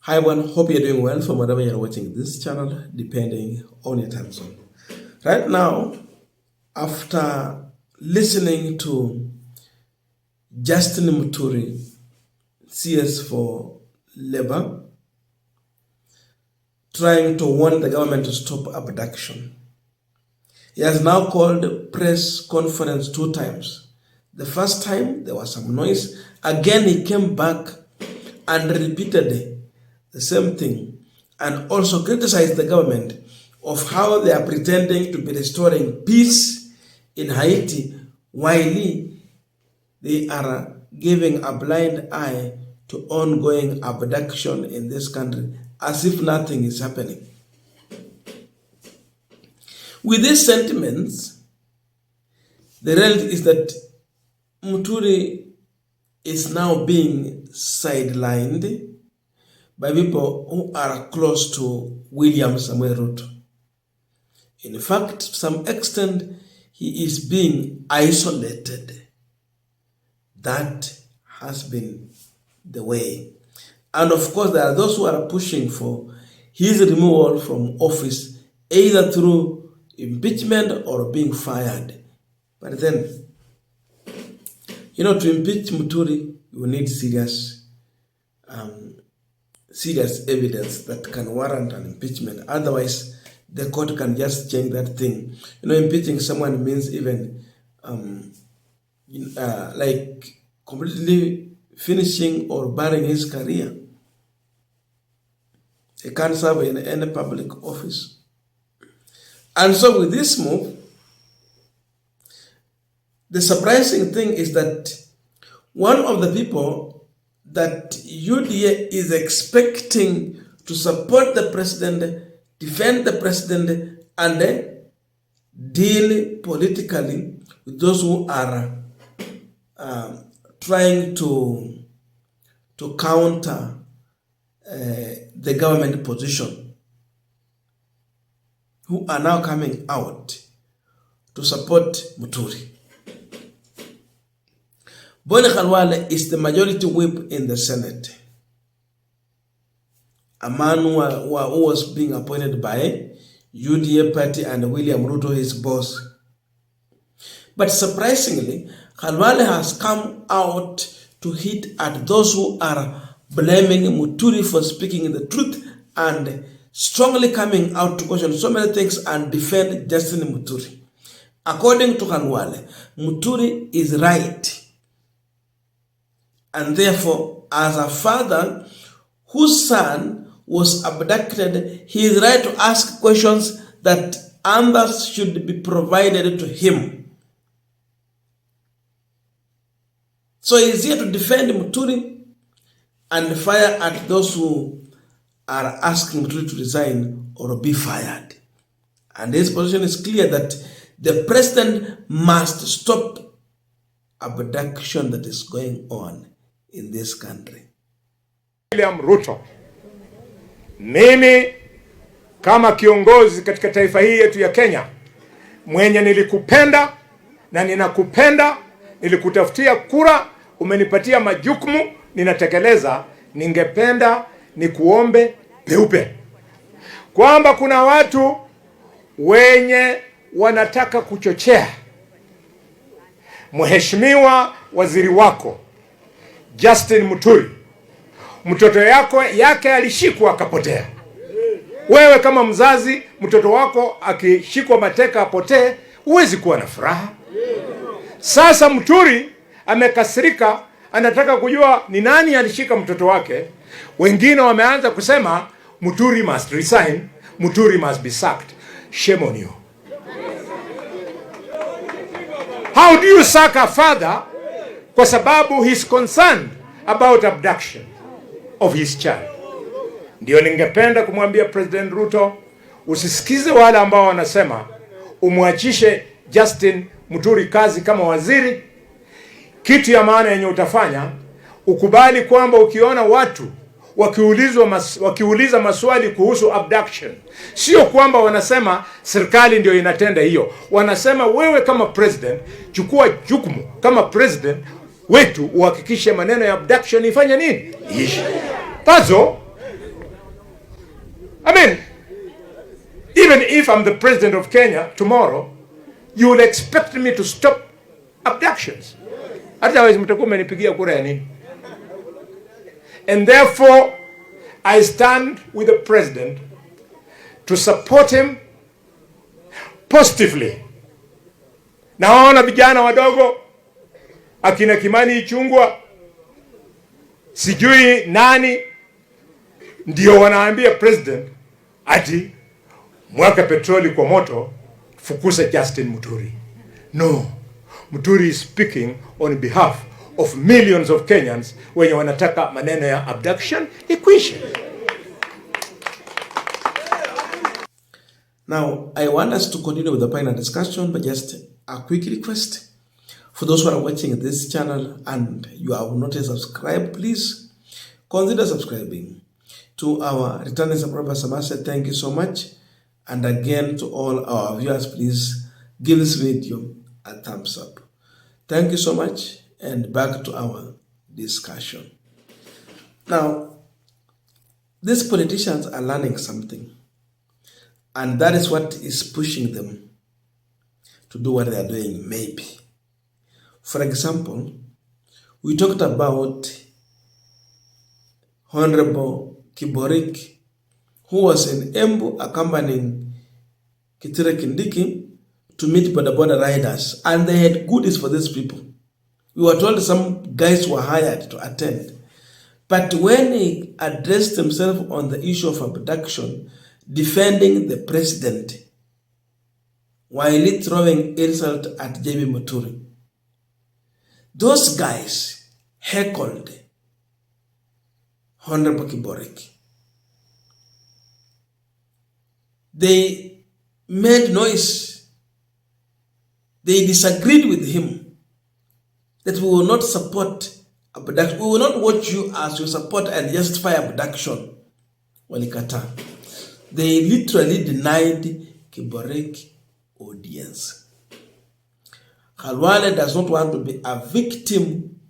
Hi everyone, hope you're doing well from wherever you're watching this channel, depending on your time zone. Right now, after listening to Justin Muturi, CS for Labor, trying to warn the government to stop abduction, he has now called a press conference 2 times. The first time, there was some noise. Again, he came back and repeated the same thing, and also criticized the government of how they are pretending to be restoring peace in Haiti while they are giving a blind eye to ongoing abduction in this country, as if nothing is happening. With these sentiments, the reality is that Muturi is now being sidelined by people who are close to William Samuel Ruto. In fact, to some extent, he is being isolated. That has been the way. And of course, there are those who are pushing for his removal from office, either through impeachment or being fired. But then, to impeach Muturi, you need serious evidence that can warrant an impeachment. Otherwise, the court can just change that thing. Impeaching someone means even like completely finishing or barring his career. He can't serve in any public office. And so with this move, the surprising thing is that one of the people that UDA is expecting to support the president, defend the president, and deal politically with those who are trying to counter the government position, who are now coming out to support Muturi. Boni Khalwale is the majority whip in the Senate, a man who was being appointed by UDA party and William Ruto, his boss. But surprisingly, Khalwale has come out to hit at those who are blaming Muturi for speaking the truth and strongly coming out to question so many things and defend Justin Muturi. According to Khalwale, Muturi is right. And therefore, as a father whose son was abducted, he is right to ask questions that others should be provided to him. So he is here to defend Muturi and fire at those who are asking Muturi to resign or be fired. And his position is clear that the president must stop abduction that is going on in this country. William Ruto, mimi kama kiongozi katika taifa hii yetu ya Kenya, mwenye nilikupenda na ninakupenda, nilikutafutia kura, umenipatia majukumu, ninatekeleza, ningependa nikuombe peupe kwamba kuna watu wenye wanataka kuchochea mheshimiwa waziri wako Justin Muturi. Mtoto yake alishikwa akapotea. Wewe kama mzazi, mtoto wako akishikwa mateka apotee, huwezi kuwa na furaha. Sasa Muturi amekasirika, anataka kujua ni nani alishika mtoto wake. Wengine wameanza kusema Muturi must resign, Muturi must be sacked. Shame on you. How do you sack a father kwa sababu he's concerned about abduction of his child? Ndio ningependa kumwambia President Ruto, usisikize wale ambao wanasema umwachishe Justin Muturi kazi kama waziri. Kitu ya maana yenye utafanya, ukubali kwamba ukiona watu wakiuliza maswali kuhusu abduction, sio kwamba wanasema serikali ndio inatenda hiyo. Wanasema wewe kama president, chukua jukumu kama president wetu uhakikishe maneno ya abduction ifanye nini? Ishi. Pazo I mean, even if I'm the president of Kenya tomorrow, you will expect me to stop abductions. Otherwise, mtakuwa mmenipigia kura ya nini? And therefore, I stand with the president to support him positively. Naona vijana wadogo akina Kimani Ichung'wah, sijui nani, ndio wanaambia president ati mwaka petroli kwa moto, fukuza Justin Muturi. No, Muturi is speaking on behalf of millions of Kenyans wenye wanataka maneno ya abduction ikwishe. Now, I want us to continue with the final discussion, but just a quick request. For those who are watching this channel and you have not yet subscribed, please consider subscribing. To our returning subscribers, I must say thank you so much. And again, to all our viewers, please give this video a thumbs up. Thank you so much, and back to our discussion. Now, these politicians are learning something, and that is what is pushing them to do what they are doing, maybe. For example, we talked about Honorable Kiborik, who was in Embu accompanying Kithure Kindiki to meet border riders, and they had goodies for these people. We were told some guys were hired to attend. But when he addressed himself on the issue of abduction, defending the president, while throwing insult at JB Muturi, those guys heckled Honorable Kiborik. They made noise. They disagreed with him that we will not support abduction. We will not watch you as you support and justify abduction. Walikata. They literally denied Kiborik audience. Khalwale does not want to be a victim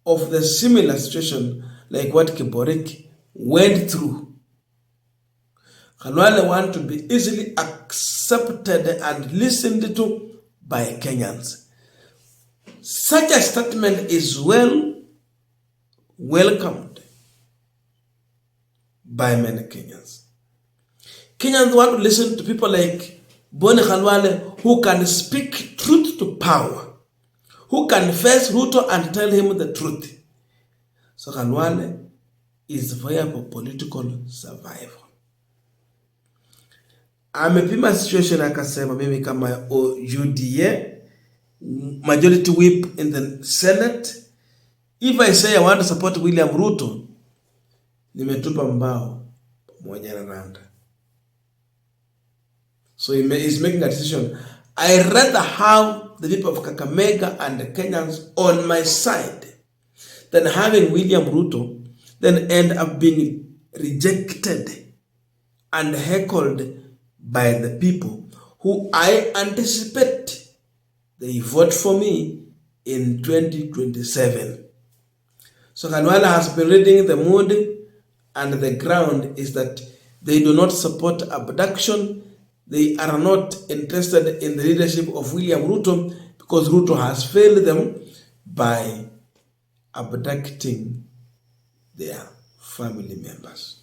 of the similar situation like what Kiborik went through. Khalwale wants to be easily accepted and listened to by Kenyans. Such a statement is welcomed by many Kenyans. Kenyans want to listen to people like Boni Khalwale, who can speak truth to power, who can face RUTO and tell him the truth. So Khalwale is there for political survival. Amepima situation akasema mimi kama UDA majority whip in the Senate, if I say I want to support William Ruto, nimetupa mbao pamoja na Randa. So he's making a decision. I rather have the people of Kakamega and the Kenyans on my side than having William Ruto then end up being rejected and heckled by the people who I anticipate they vote for me in 2027. So Khalwale has been reading the mood, and the ground is that they do not support abduction. They are not interested in the leadership of William Ruto because Ruto has failed them by abducting their family members.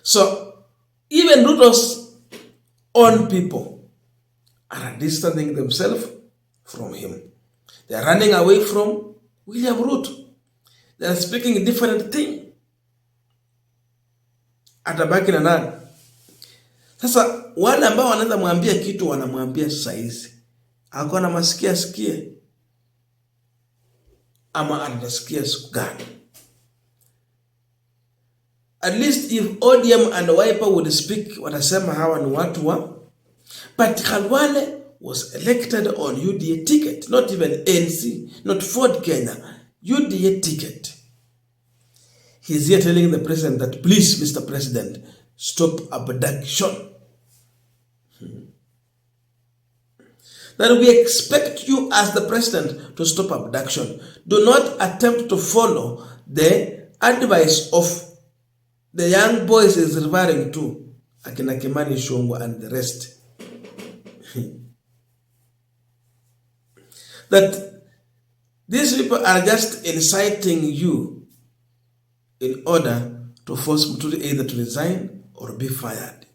So even Ruto's own people are distancing themselves from him. They are running away from William Ruto. They are speaking a different thing. Atabaki na nani? Sasa wale ambao wanaweza mwambia kitu wanamwambia saizi. Hakuna masikia sikie. Ama anasikia siku gani? At least if ODM and Wiper would speak, watasema hawa ni watu wa. But Khalwale was elected on UDA ticket, not even NC, not Ford Kenya, UDA ticket. He's here telling the president that, please, Mr. President, stop abduction. That we expect you as the president to stop abduction. Do not attempt to follow the advice of the young boys is referring to akina Kimani Ichung'wah and the rest. That these people are just inciting you in order to force Muturi either to resign or be fired.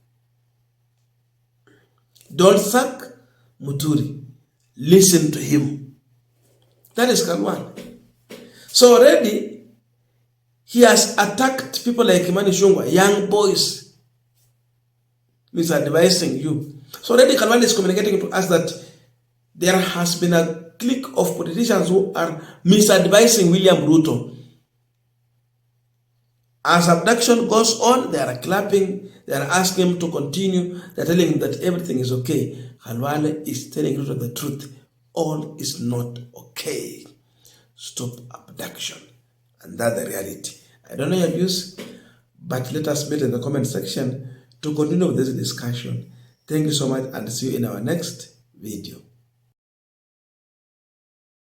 Don't sack Muturi. Listen to him. That is Khalwale. So already, he has attacked people like Kimani Ichung'wah, young boys, misadvising you. So already Khalwale is communicating to us that there has been a clique of politicians who are misadvising William Ruto. As abduction goes on, they are clapping, they are asking him to continue, they are telling him that everything is okay. Khalwale is telling Ruto the truth. All is not okay. Stop abduction. And that's the reality. I don't know your views, but let us meet in the comment section to continue with this discussion. Thank you so much and see you in our next video.